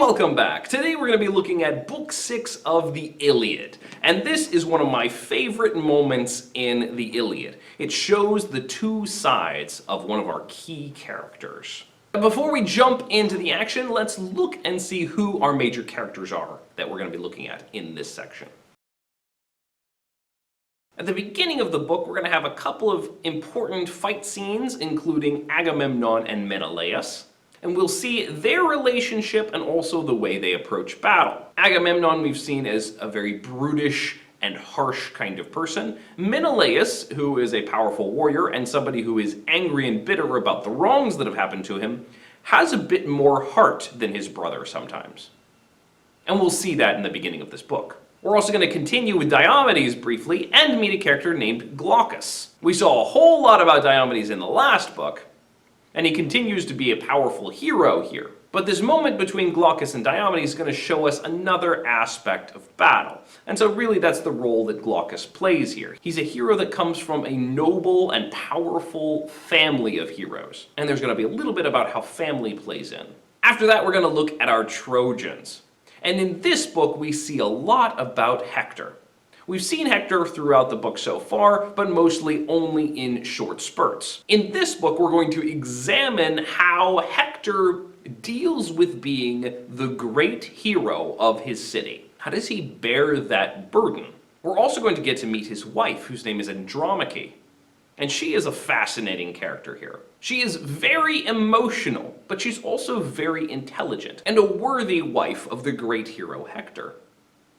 Welcome back! Today we're going to be looking at Book 6 of the Iliad. And this is one of my favorite moments in the Iliad. It shows the two sides of one of our key characters. But before we jump into the action, let's look and see who our major characters are that we're going to be looking at in this section. At the beginning of the book, we're going to have a couple of important fight scenes, including Agamemnon and Menelaus. And we'll see their relationship and also the way they approach battle. Agamemnon we've seen as a very brutish and harsh kind of person. Menelaus, who is a powerful warrior and somebody who is angry and bitter about the wrongs that have happened to him, has a bit more heart than his brother sometimes. And we'll see that in the beginning of this book. We're also going to continue with Diomedes briefly and meet a character named Glaucus. We saw a whole lot about Diomedes in the last book, and he continues to be a powerful hero here. But this moment between Glaucus and Diomedes is going to show us another aspect of battle. And so really that's the role that Glaucus plays here. He's a hero that comes from a noble and powerful family of heroes. And there's going to be a little bit about how family plays in. After that, we're going to look at our Trojans. And in this book, we see a lot about Hector. We've seen Hector throughout the book so far, but mostly only in short spurts. In this book, we're going to examine how Hector deals with being the great hero of his city. How does he bear that burden? We're also going to get to meet his wife, whose name is Andromache. And she is a fascinating character here. She is very emotional, but she's also very intelligent, and a worthy wife of the great hero Hector.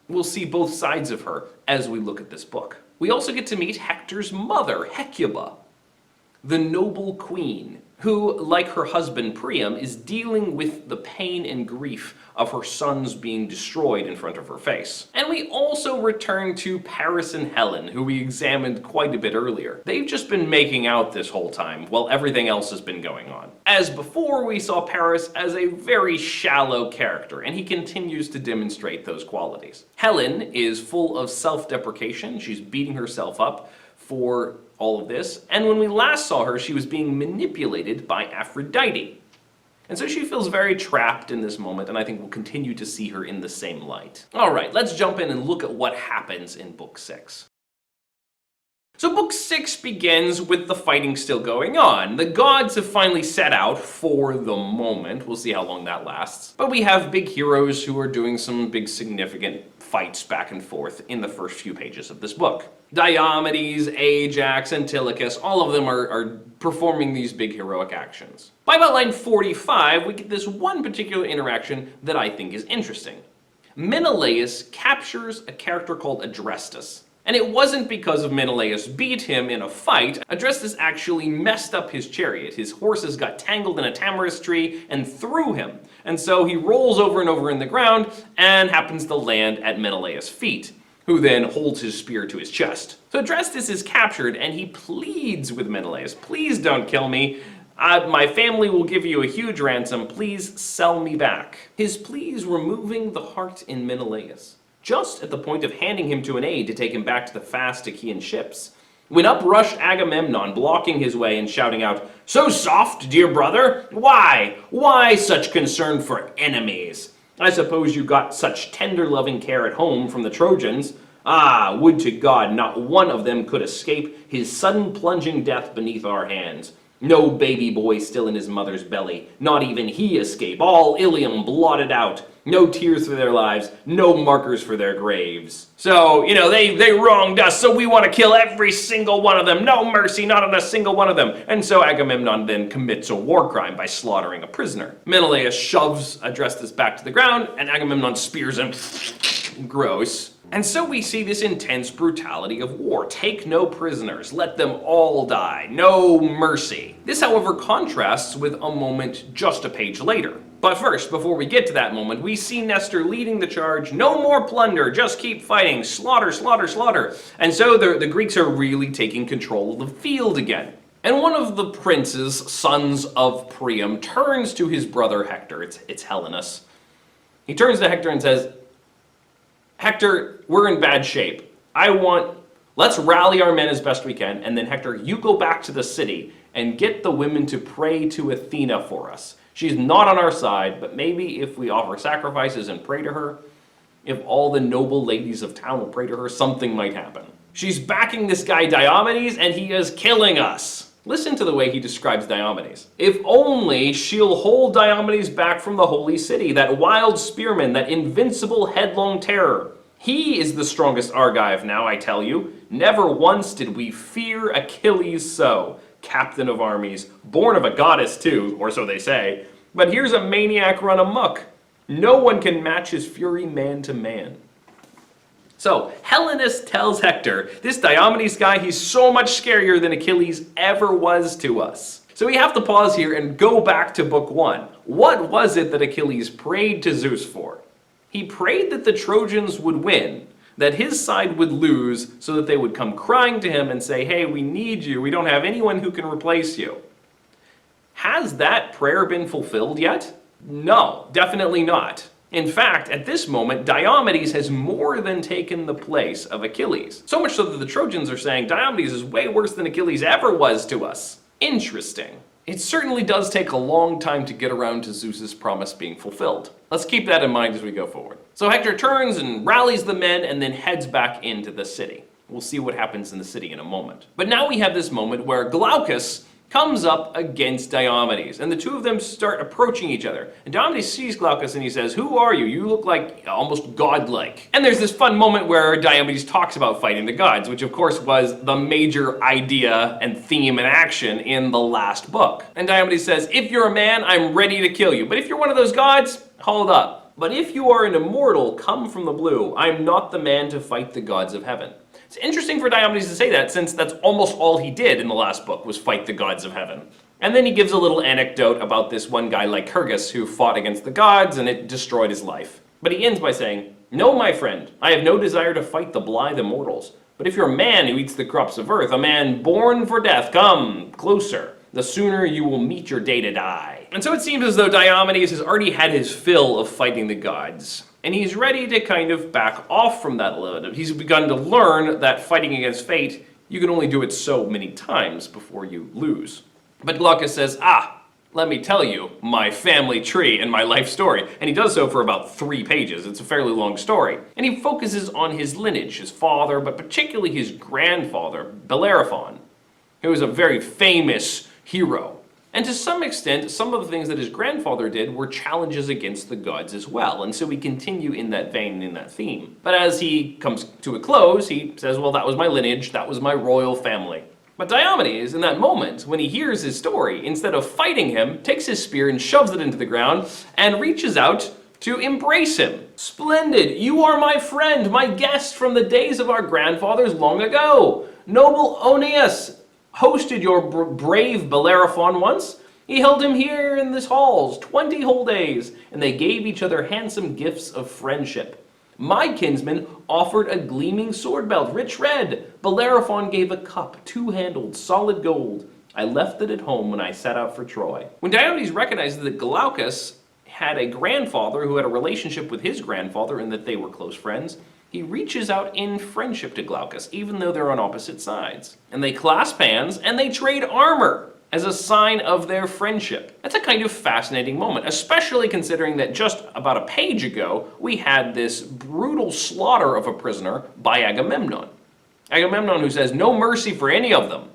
We'll see both sides of her as we look at this book. We also get to meet Hector's mother, Hecuba, the noble queen, who, like her husband Priam, is dealing with the pain and grief of her sons being destroyed in front of her face. And we also return to Paris and Helen, who we examined quite a bit earlier. They've just been making out this whole time, while everything else has been going on. As before, we saw Paris as a very shallow character, and he continues to demonstrate those qualities. Helen is full of self-deprecation. She's beating herself up for all of this, and when we last saw her, she was being manipulated by Aphrodite. And so she feels very trapped in this moment, and I think we'll continue to see her in the same light. Alright, let's jump in and look at what happens in Book 6. So Book 6 begins with the fighting still going on. The gods have finally set out for the moment. We'll see how long that lasts. But we have big heroes who are doing some big significant fights back and forth in the first few pages of this book. Diomedes, Ajax, Antilochus, all of them are performing these big heroic actions. By about line 45, we get this one particular interaction that I think is interesting. Menelaus captures a character called Adrestus. And it wasn't because of Menelaus beat him in a fight. Adrestus actually messed up his chariot. His horses got tangled in a tamarisk tree and threw him. And so he rolls over and over in the ground and happens to land at Menelaus' feet, who then holds his spear to his chest. So Adrestus is captured and he pleads with Menelaus, "Please don't kill me. My family will give you a huge ransom. Please sell me back." His pleas were moving the heart in Menelaus, just at the point of handing him to an aide to take him back to the fast Achaean ships, when up rushed Agamemnon, blocking his way and shouting out, "So soft, dear brother? Why? Why such concern for enemies? I suppose you got such tender loving care at home from the Trojans. Ah, would to God not one of them could escape his sudden plunging death beneath our hands. No baby boy still in his mother's belly, not even he escape, all Ilium blotted out. No tears for their lives, no markers for their graves." So, you know, they wronged us, so we want to kill every single one of them. No mercy, not on a single one of them. And so Agamemnon then commits a war crime by slaughtering a prisoner. Menelaus shoves Adrestus back to the ground, and Agamemnon spears him. Gross. And so we see this intense brutality of war. Take no prisoners, let them all die, no mercy. This, however, contrasts with a moment just a page later. But first, before we get to that moment, we see Nestor leading the charge. No more plunder, just keep fighting, slaughter, slaughter, slaughter. And so the Greeks are really taking control of the field again. And one of the princes, sons of Priam, turns to his brother Hector. It's Helenus. He turns to Hector and says, "Hector, we're in bad shape. Let's rally our men as best we can, and then Hector, you go back to the city and get the women to pray to Athena for us. She's not on our side, but maybe if we offer sacrifices and pray to her, if all the noble ladies of town will pray to her, something might happen. She's backing this guy Diomedes, and he is killing us. Listen to the way he describes Diomedes. If only she'll hold Diomedes back from the holy city, that wild spearman, that invincible headlong terror. He is the strongest Argive now, I tell you. Never once did we fear Achilles so, captain of armies, born of a goddess too, or so they say. But here's a maniac run amok. No one can match his fury man to man. So, Helenus tells Hector, this Diomedes guy, he's so much scarier than Achilles ever was to us. So we have to pause here and go back to book 1. What was it that Achilles prayed to Zeus for? He prayed that the Trojans would win, that his side would lose, so that they would come crying to him and say, hey, we need you, we don't have anyone who can replace you. Has that prayer been fulfilled yet? No, definitely not. In fact, at this moment, Diomedes has more than taken the place of Achilles. So much so that the Trojans are saying, Diomedes is way worse than Achilles ever was to us. Interesting. It certainly does take a long time to get around to Zeus's promise being fulfilled. Let's keep that in mind as we go forward. So Hector turns and rallies the men and then heads back into the city. We'll see what happens in the city in a moment. But now we have this moment where Glaucus comes up against Diomedes, and the two of them start approaching each other. And Diomedes sees Glaucus and he says, who are you? You look like almost godlike. And there's this fun moment where Diomedes talks about fighting the gods, which of course was the major idea and theme and action in the last book. And Diomedes says, if you're a man, I'm ready to kill you. But if you're one of those gods, hold up. But if you are an immortal, come from the blue. I'm not the man to fight the gods of heaven. It's interesting for Diomedes to say that, since that's almost all he did in the last book, was fight the gods of heaven. And then he gives a little anecdote about this one guy Lycurgus who fought against the gods and it destroyed his life. But he ends by saying, no, my friend, I have no desire to fight the blithe immortals. But if you're a man who eats the crops of earth, a man born for death, come closer. The sooner you will meet your day to die. And so it seems as though Diomedes has already had his fill of fighting the gods. And he's ready to kind of back off from that a little bit. He's begun to learn that fighting against fate, you can only do it so many times before you lose. But Glaucus says, let me tell you my family tree and my life story. And he does so for about 3 pages. It's a fairly long story. And he focuses on his lineage, his father, but particularly his grandfather, Bellerophon, who was a very famous hero. And to some extent, some of the things that his grandfather did were challenges against the gods as well. And so we continue in that vein and in that theme. But as he comes to a close, he says, well, that was my lineage, that was my royal family. But Diomedes, in that moment, when he hears his story, instead of fighting him, takes his spear and shoves it into the ground and reaches out to embrace him. Splendid! You are my friend, my guest from the days of our grandfathers long ago. Noble Oeneus hosted your brave Bellerophon once. He held him here in this halls 20 whole days, and they gave each other handsome gifts of friendship. My kinsman offered a gleaming sword belt, rich red. Bellerophon gave a cup, 2-handled, solid gold. I left it at home when I set out for Troy. When Diomedes recognizes that Glaucus had a grandfather who had a relationship with his grandfather and that they were close friends, he reaches out in friendship to Glaucus, even though they're on opposite sides. And they clasp hands, and they trade armor as a sign of their friendship. That's a kind of fascinating moment, especially considering that just about a page ago, we had this brutal slaughter of a prisoner by Agamemnon. Agamemnon who says, no mercy for any of them.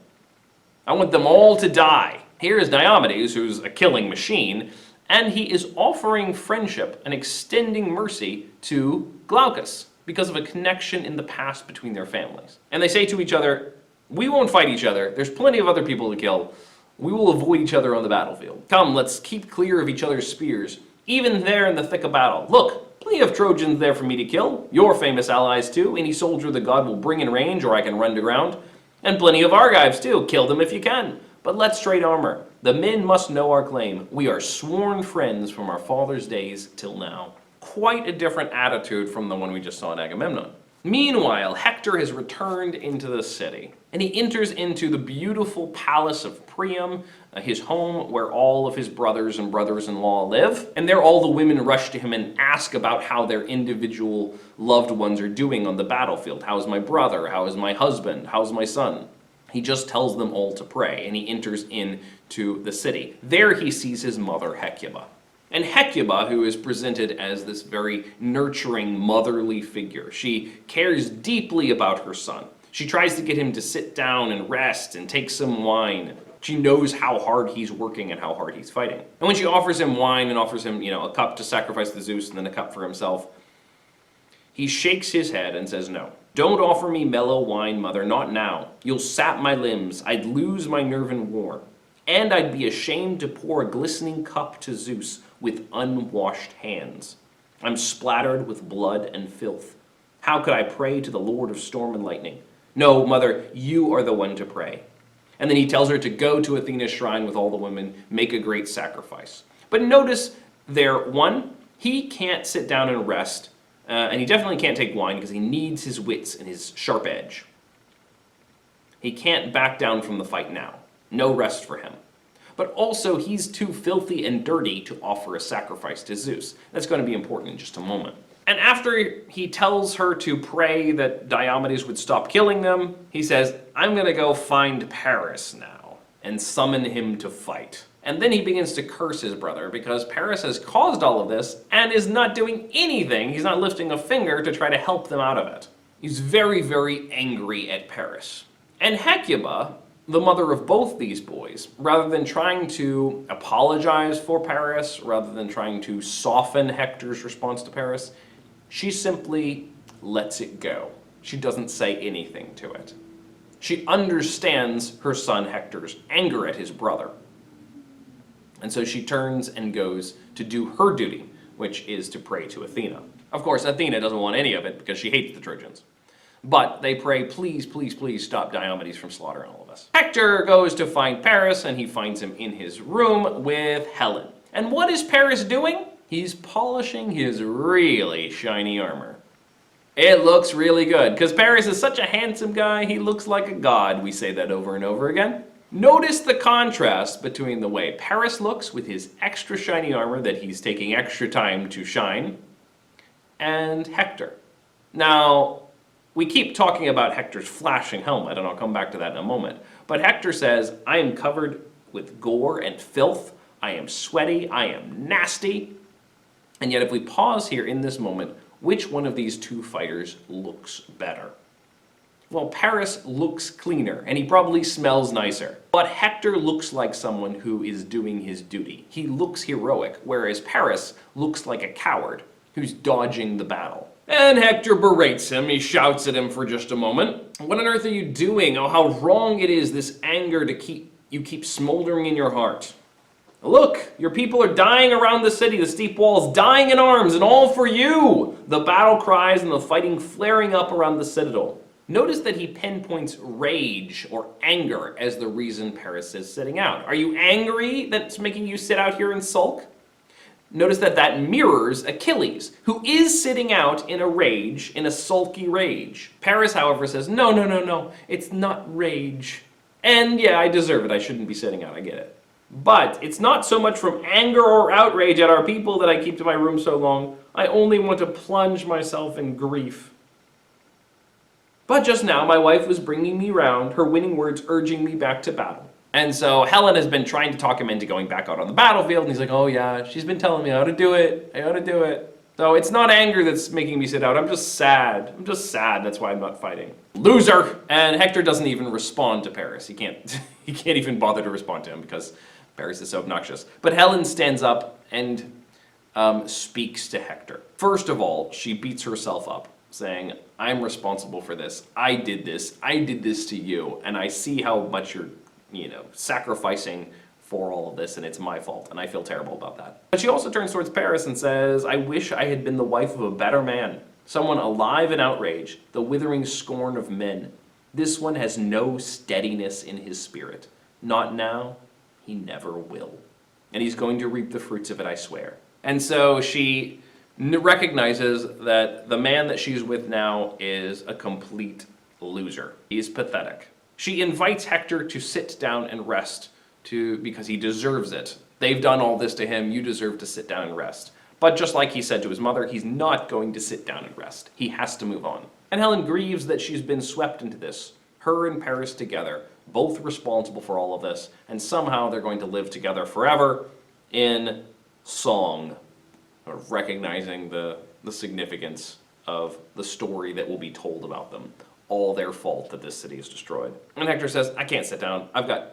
I want them all to die. Here is Diomedes, who's a killing machine, and he is offering friendship and extending mercy to Glaucus, because of a connection in the past between their families. And they say to each other, we won't fight each other, there's plenty of other people to kill, we will avoid each other on the battlefield. Come, let's keep clear of each other's spears, even there in the thick of battle. Look, plenty of Trojans there for me to kill, your famous allies too, any soldier the god will bring in range or I can run to ground. And plenty of Argives too, kill them if you can. But let's trade armor. The men must know our claim. We are sworn friends from our father's days till now. Quite a different attitude from the one we just saw in Agamemnon. Meanwhile, Hector has returned into the city, and he enters into the beautiful palace of Priam, his home where all of his brothers and brothers-in-law live. And there all the women rush to him and ask about how their individual loved ones are doing on the battlefield. How is my brother? How is my husband? How's my son? He just tells them all to pray, and he enters into the city. There he sees his mother, Hecuba. And Hecuba, who is presented as this very nurturing, motherly figure, she cares deeply about her son. She tries to get him to sit down and rest and take some wine. She knows how hard he's working and how hard he's fighting. And when she offers him wine and offers him, a cup to sacrifice to Zeus and then a cup for himself, he shakes his head and says, "No. Don't offer me mellow wine, mother, not now. You'll sap my limbs. I'd lose my nerve in war. And I'd be ashamed to pour a glistening cup to Zeus with unwashed hands. I'm splattered with blood and filth. How could I pray to the Lord of storm and lightning? No, mother, you are the one to pray." And then he tells her to go to Athena's shrine with all the women, make a great sacrifice. But notice there, one, he can't sit down and rest, and he definitely can't take wine because he needs his wits and his sharp edge. He can't back down from the fight now. No rest for him. But also, he's too filthy and dirty to offer a sacrifice to Zeus. That's going to be important in just a moment. And after he tells her to pray that Diomedes would stop killing them, he says, "I'm going to go find Paris now and summon him to fight." And then he begins to curse his brother because Paris has caused all of this and is not doing anything. He's not lifting a finger to try to help them out of it. He's very, very angry at Paris. And Hecuba, the mother of both these boys, rather than trying to apologize for Paris, rather than trying to soften Hector's response to Paris, she simply lets it go. She doesn't say anything to it. She understands her son Hector's anger at his brother. And so she turns and goes to do her duty, which is to pray to Athena. Of course, Athena doesn't want any of it because she hates the Trojans. But they pray, "Please, please, please stop Diomedes from slaughtering all of us." Hector goes to find Paris, and he finds him in his room with Helen. And what is Paris doing? He's polishing his really shiny armor. It looks really good, because Paris is such a handsome guy, he looks like a god. We say that over and over again. Notice the contrast between the way Paris looks with his extra shiny armor that he's taking extra time to shine, and Hector. Now, we keep talking about Hector's flashing helmet, and I'll come back to that in a moment. But Hector says, "I am covered with gore and filth. I am sweaty. I am nasty." And yet if we pause here in this moment, which one of these two fighters looks better? Well, Paris looks cleaner, and he probably smells nicer. But Hector looks like someone who is doing his duty. He looks heroic, whereas Paris looks like a coward who's dodging the battle. And Hector berates him. He shouts at him for just a moment. "What on earth are you doing? Oh, how wrong it is, this anger you keep smoldering in your heart. Look, your people are dying around the city, the steep walls, dying in arms, and all for you!" The battle cries and the fighting flaring up around the citadel. Notice that he pinpoints rage or anger as the reason Paris is sitting out. Are you angry that's making you sit out here and sulk? Notice that that mirrors Achilles, who is sitting out in a rage, in a sulky rage. Paris, however, says, no, it's not rage. And yeah, I deserve it, I shouldn't be sitting out, I get it. But it's not so much from anger or outrage at our people that I keep to my room so long. I only want to plunge myself in grief. But just now, my wife was bringing me round, her winning words urging me back to battle. And so Helen has been trying to talk him into going back out on the battlefield, and he's like, "Oh yeah, she's been telling me I ought to do it, I ought to do it." So it's not anger that's making me sit out, I'm just sad. I'm just sad, that's why I'm not fighting. Loser! And Hector doesn't even respond to Paris. He can't even bother to respond to him because Paris is so obnoxious. But Helen stands up and speaks to Hector. First of all, she beats herself up, saying, "I'm responsible for this. I did this to you, and I see how much you're, sacrificing for all of this, and it's my fault, and I feel terrible about that." But she also turns towards Paris and says, "I wish I had been the wife of a better man, someone alive in outrage, the withering scorn of men. This one has no steadiness in his spirit. Not now, he never will. And he's going to reap the fruits of it, I swear." And so she recognizes that the man that she's with now is a complete loser. He's pathetic. She invites Hector to sit down and rest because he deserves it. They've done all this to him, you deserve to sit down and rest. But just like he said to his mother, he's not going to sit down and rest. He has to move on. And Helen grieves that she's been swept into this, her and Paris together, both responsible for all of this, and somehow they're going to live together forever in song, or recognizing the significance of the story that will be told about them. All their fault that this city is destroyed. And Hector says, I can't sit down. I've got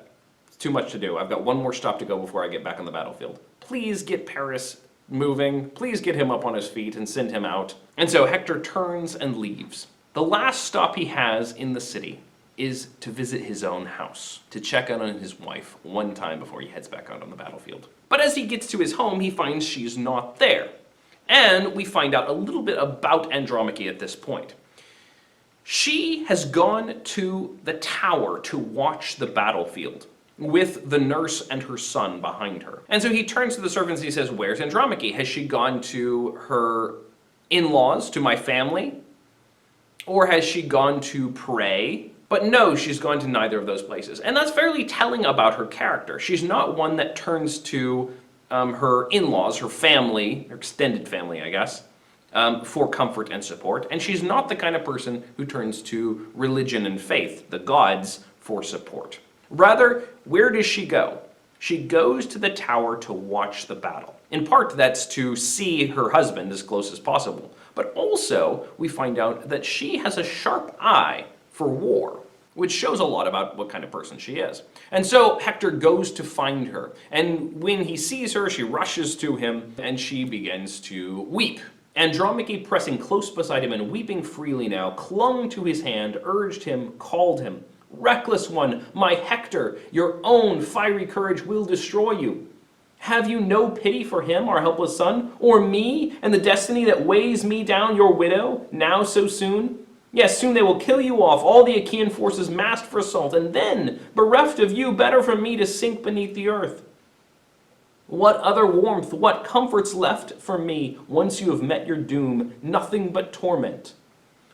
too much to do. I've got one more stop to go before I get back on the battlefield. Please get Paris moving. Please get him up on his feet and send him out. And so Hector turns and leaves. The last stop he has in the city is to visit his own house, to check on his wife one time before he heads back out on the battlefield. But as he gets to his home, he finds she's not there. And we find out a little bit about Andromache at this point. She has gone to the tower to watch the battlefield with the nurse and her son behind her. And so he turns to the servants and he says, where's Andromache? Has she gone to her in-laws, to my family? Or has she gone to pray? But no, she's gone to neither of those places. And that's fairly telling about her character. She's not one that turns to her in-laws, her family, her extended family, I guess, for comfort and support. And she's not the kind of person who turns to religion and faith, the gods, for support. Rather, where does she go? She goes to the tower to watch the battle. In part, that's to see her husband as close as possible. But also, we find out that she has a sharp eye for war, which shows a lot about what kind of person she is. And so Hector goes to find her. And when he sees her, she rushes to him and she begins to weep. Andromache, pressing close beside him and weeping freely now, clung to his hand, urged him, called him. Reckless one, my Hector, your own fiery courage will destroy you. Have you no pity for him, our helpless son, or me, and the destiny that weighs me down, your widow, now so soon? Yes, soon they will kill you off, all the Achaean forces massed for assault, and then, bereft of you, better for me to sink beneath the earth. What other warmth, what comforts left for me, once you have met your doom, nothing but torment.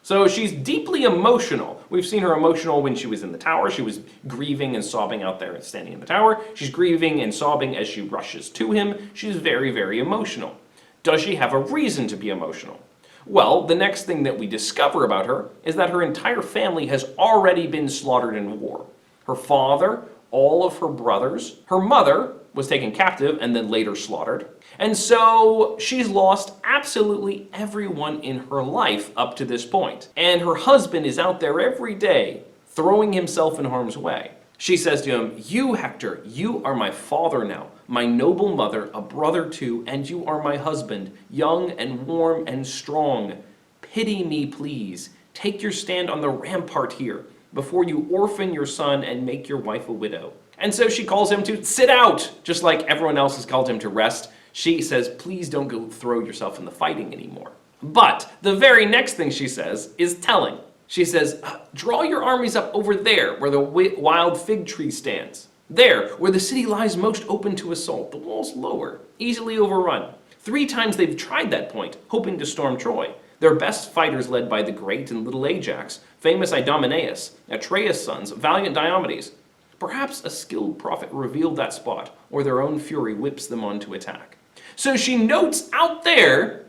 So she's deeply emotional. We've seen her emotional when she was in the tower. She was grieving and sobbing out there and standing in the tower. She's grieving and sobbing as she rushes to him. She's very, very emotional. Does she have a reason to be emotional? Well, the next thing that we discover about her is that her entire family has already been slaughtered in war. Her father, all of her brothers, her mother was taken captive and then later slaughtered. And so she's lost absolutely everyone in her life up to this point. And her husband is out there every day throwing himself in harm's way. She says to him, you, Hector, you are my father now, my noble mother, a brother too, and you are my husband, young and warm and strong. Pity me, please. Take your stand on the rampart here before you orphan your son and make your wife a widow. And so she calls him to sit out, just like everyone else has called him to rest. She says, please don't go throw yourself in the fighting anymore. But the very next thing she says is telling. She says, draw your armies up over there where the wild fig tree stands. There, where the city lies most open to assault, the walls lower, easily overrun. 3 times they've tried that point, hoping to storm Troy. Their best fighters led by the great and little Ajax, famous Idomeneus, Atreus' sons, valiant Diomedes. Perhaps a skilled prophet revealed that spot, or their own fury whips them on to attack. So she notes out there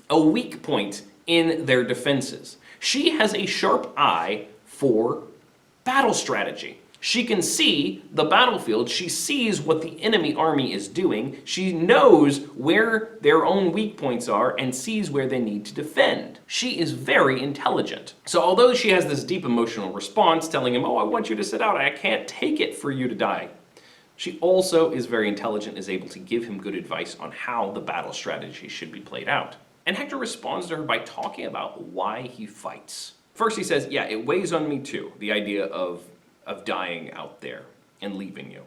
a weak point in their defenses. She has a sharp eye for battle strategy. She can see the battlefield. She sees what the enemy army is doing. She knows where their own weak points are and sees where they need to defend. She is very intelligent. So although she has this deep emotional response telling him, oh, I want you to sit out, I can't take it for you to die, she also is very intelligent, is able to give him good advice on how the battle strategy should be played out. And Hector responds to her by talking about why he fights. First he says, yeah, it weighs on me too, the idea of dying out there and leaving you.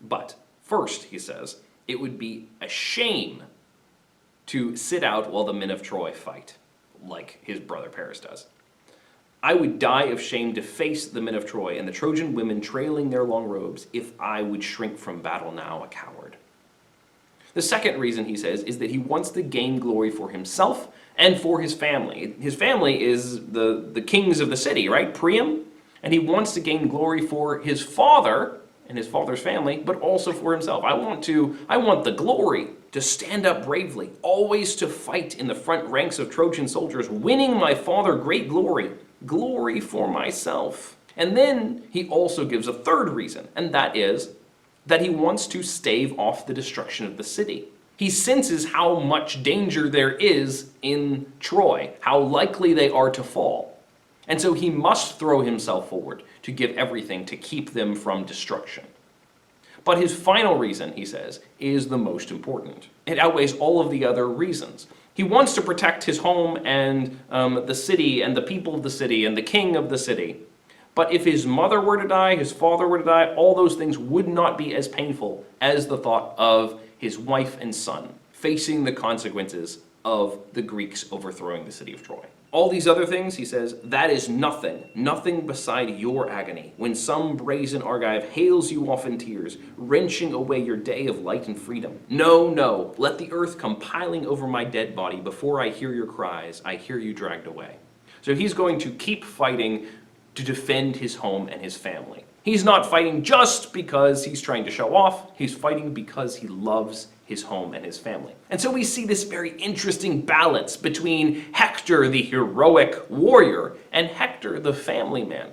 But first, he says, it would be a shame to sit out while the men of Troy fight, like his brother Paris does. I would die of shame to face the men of Troy and the Trojan women trailing their long robes if I would shrink from battle now a coward. The second reason, he says, is that he wants to gain glory for himself and for his family. His family is the kings of the city, right? Priam. And he wants to gain glory for his father and his father's family, but also for himself. I want the glory to stand up bravely, always to fight in the front ranks of Trojan soldiers, winning my father great glory, glory for myself. And then he also gives a third reason, and that is that he wants to stave off the destruction of the city. He senses how much danger there is in Troy, how likely they are to fall. And so he must throw himself forward to give everything to keep them from destruction. But his final reason, he says, is the most important. It outweighs all of the other reasons. He wants to protect his home and the city and the people of the city and the king of the city. But if his mother were to die, his father were to die, all those things would not be as painful as the thought of his wife and son facing the consequences of the Greeks overthrowing the city of Troy. All these other things, he says, that is nothing, nothing beside your agony, when some brazen Argive hales you off in tears, wrenching away your day of light and freedom. No, no, let the earth come piling over my dead body before I hear your cries, I hear you dragged away. So he's going to keep fighting to defend his home and his family. He's not fighting just because he's trying to show off, he's fighting because he loves his home and his family. And so we see this very interesting balance between Hector, the heroic warrior, and Hector, the family man.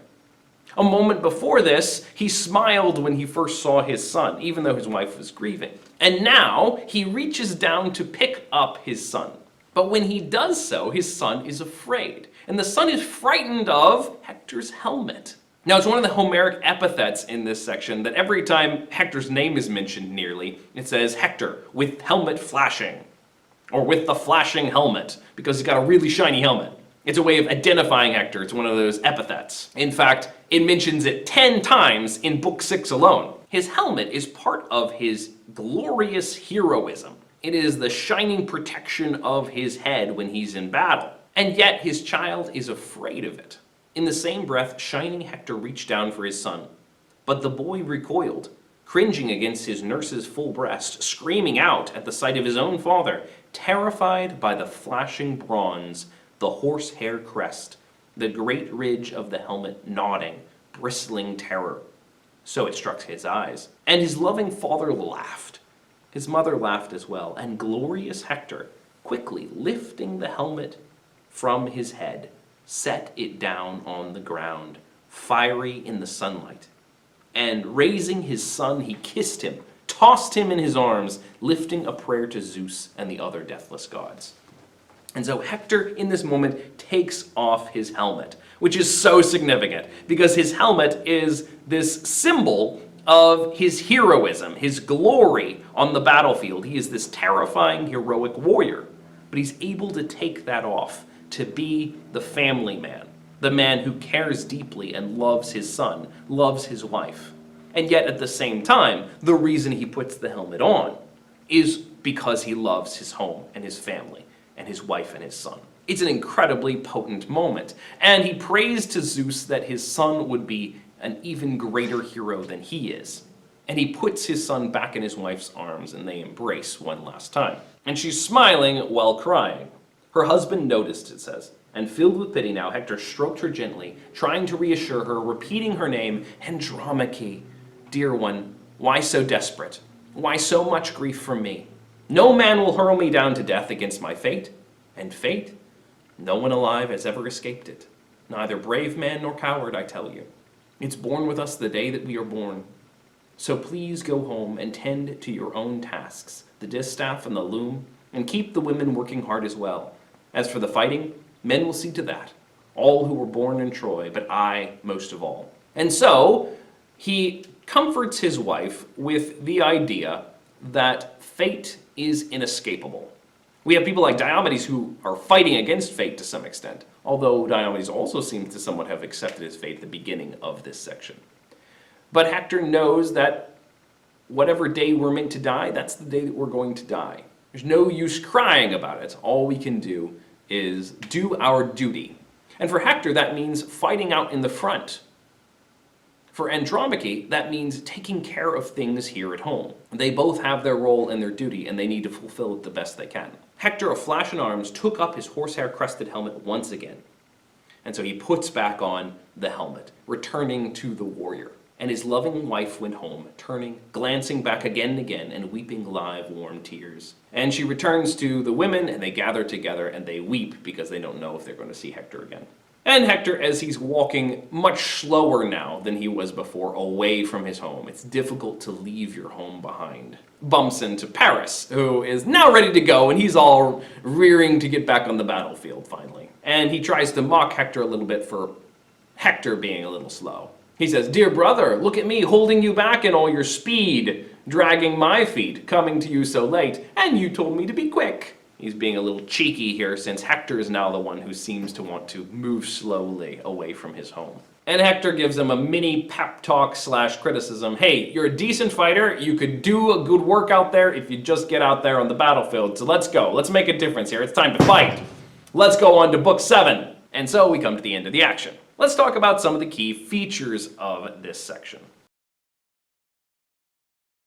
A moment before this, he smiled when he first saw his son, even though his wife was grieving. And now, he reaches down to pick up his son. But when he does so, his son is afraid. And the son is frightened of Hector's helmet. Now, it's one of the Homeric epithets in this section that every time Hector's name is mentioned nearly, it says Hector with helmet flashing, or with the flashing helmet, because he's got a really shiny helmet. It's a way of identifying Hector. It's one of those epithets. In fact, it mentions it 10 times in Book 6 alone. His helmet is part of his glorious heroism. It is the shining protection of his head when he's in battle. And yet his child is afraid of it. In the same breath, shining Hector reached down for his son. But the boy recoiled, cringing against his nurse's full breast, screaming out at the sight of his own father, terrified by the flashing bronze, the horsehair crest, the great ridge of the helmet nodding, bristling terror. So it struck his eyes. And his loving father laughed. His mother laughed as well, and glorious Hector, quickly lifting the helmet from his head, set it down on the ground, fiery in the sunlight. And raising his son, he kissed him, tossed him in his arms, lifting a prayer to Zeus and the other deathless gods. And so Hector, in this moment, takes off his helmet, which is so significant, because his helmet is this symbol of his heroism, his glory on the battlefield. He is this terrifying, heroic warrior, but he's able to take that off to be the family man, the man who cares deeply and loves his son, loves his wife. And yet at the same time, the reason he puts the helmet on is because he loves his home and his family and his wife and his son. It's an incredibly potent moment. And he prays to Zeus that his son would be an even greater hero than he is. And he puts his son back in his wife's arms and they embrace one last time. And she's smiling while crying. Her husband noticed, it says, and filled with pity now, Hector stroked her gently, trying to reassure her, repeating her name, Andromache, dear one, why so desperate? Why so much grief from me? No man will hurl me down to death against my fate, and fate, no one alive has ever escaped it. Neither brave man nor coward, I tell you. It's born with us the day that we are born. So please go home and tend to your own tasks, the distaff and the loom, and keep the women working hard as well. As for the fighting, men will see to that, all who were born in Troy, but I most of all. And so, he comforts his wife with the idea that fate is inescapable. We have people like Diomedes who are fighting against fate to some extent, although Diomedes also seems to somewhat have accepted his fate at the beginning of this section. But Hector knows that whatever day we're meant to die, that's the day that we're going to die. There's no use crying about it. All we can do is do our duty. And for Hector, that means fighting out in the front. For Andromache, that means taking care of things here at home. They both have their role and their duty, and they need to fulfill it the best they can. Hector, a flash in arms, took up his horsehair-crested helmet once again. And so he puts back on the helmet, returning to the warrior. And his loving wife went home, turning, glancing back again and again, and weeping live, warm tears. And she returns to the women, and they gather together, and they weep because they don't know if they're going to see Hector again. And Hector, as he's walking much slower now than he was before, away from his home, it's difficult to leave your home behind, bumps into Paris, who is now ready to go, and he's all rearing to get back on the battlefield finally. And he tries to mock Hector a little bit for Hector being a little slow. He says, "Dear brother, look at me holding you back in all your speed, dragging my feet, coming to you so late, and you told me to be quick." He's being a little cheeky here, since Hector is now the one who seems to want to move slowly away from his home. And Hector gives him a mini pep talk / criticism. Hey, you're a decent fighter. You could do a good work out there if you just get out there on the battlefield. So let's go. Let's make a difference here. It's time to fight. Let's go on to book 7. And so we come to the end of the action. Let's talk about some of the key features of this section.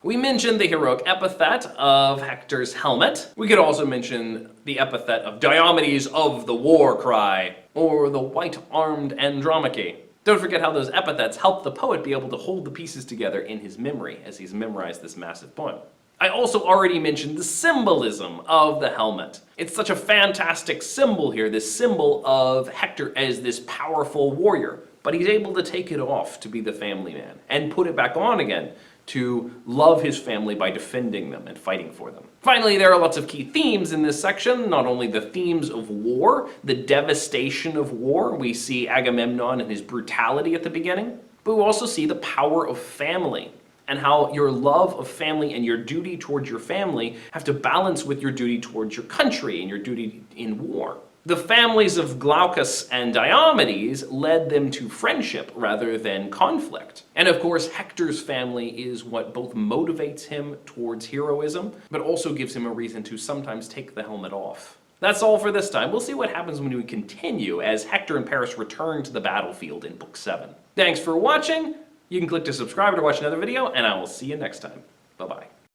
We mentioned the heroic epithet of Hector's helmet. We could also mention the epithet of Diomedes of the war cry, or the white-armed Andromache. Don't forget how those epithets help the poet be able to hold the pieces together in his memory as he's memorized this massive poem. I also already mentioned the symbolism of the helmet. It's such a fantastic symbol here, this symbol of Hector as this powerful warrior. But he's able to take it off to be the family man, and put it back on again to love his family by defending them and fighting for them. Finally, there are lots of key themes in this section, not only the themes of war, the devastation of war. We see Agamemnon and his brutality at the beginning, but we also see the power of family, and how your love of family and your duty towards your family have to balance with your duty towards your country and your duty in war. The families of Glaucus and Diomedes led them to friendship rather than conflict. And of course, Hector's family is what both motivates him towards heroism, but also gives him a reason to sometimes take the helmet off. That's all for this time. We'll see what happens when we continue as Hector and Paris return to the battlefield in Book 7. Thanks for watching. You can click to subscribe to watch another video, and I will see you next time. Bye-bye.